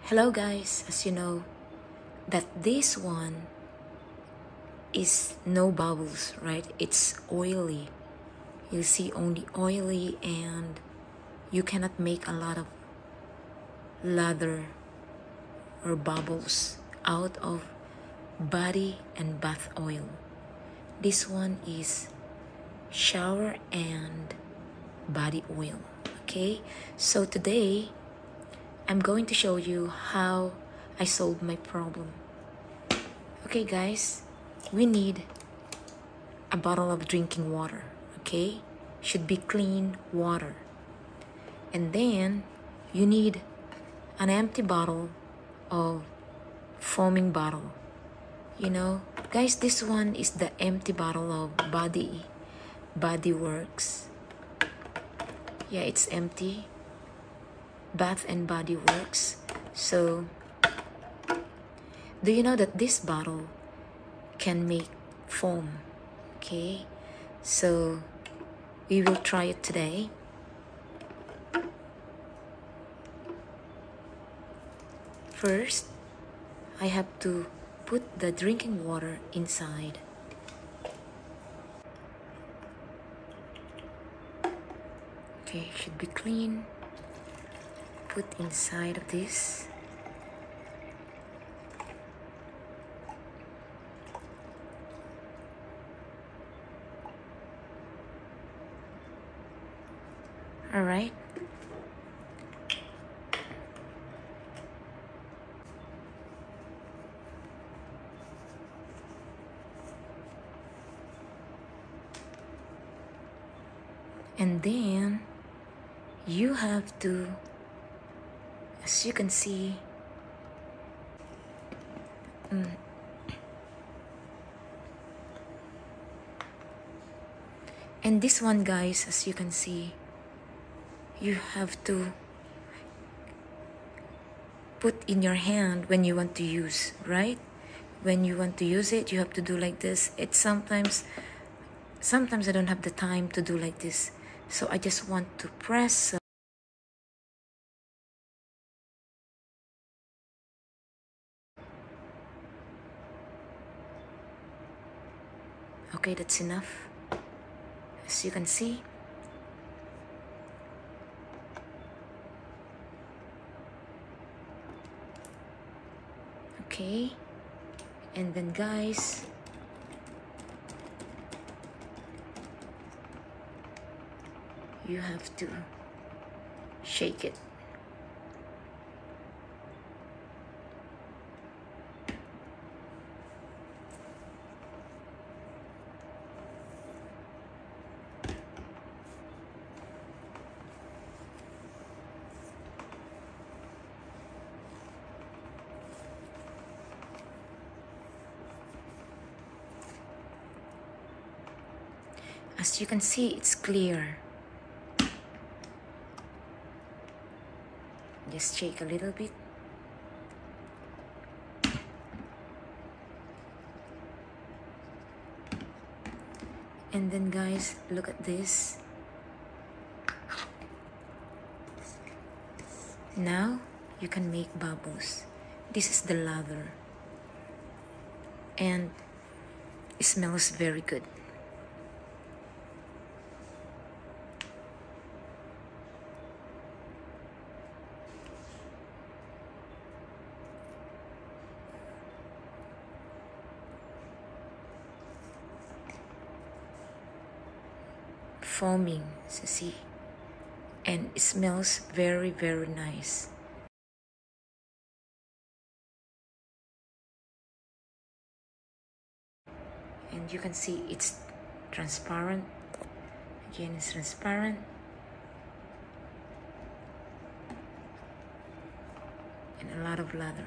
Hello guys, as you know that this one is no bubbles, right? It's oily. You see only oily, and you cannot make a lot of lather or bubbles out of body and bath oil. This one is shower and body oil. Okay, so today I'm going to show you how I solved my problem. Okay guys, we need a bottle of drinking water. Okay, should be clean water. And then you need an empty bottle of foaming bottle. You know guys, this one is the empty bottle of body works. Yeah, it's empty. Bath and Body Works. So do you know that this bottle can make foam? Okay, so we will try it today. First, I have to put the drinking water inside. Okay, should be clean. Put inside of this. All right. And then you have to, as you can see, and this one guys, as you can see, you have to put in your hand when you want to use, right? When you want to use it, you have to do like this. It's sometimes I don't have the time to do like this, so I just want to press. Okay, that's enough, as you can see. Okay, and then guys, you have to shake it. As you can see, it's clear. Just shake a little bit. And then guys, look at this. Now you can make bubbles. This is the lather, and it smells very good. Foaming, so see, and it smells very, very nice. And you can see it's transparent. Again, it's transparent. And a lot of lather.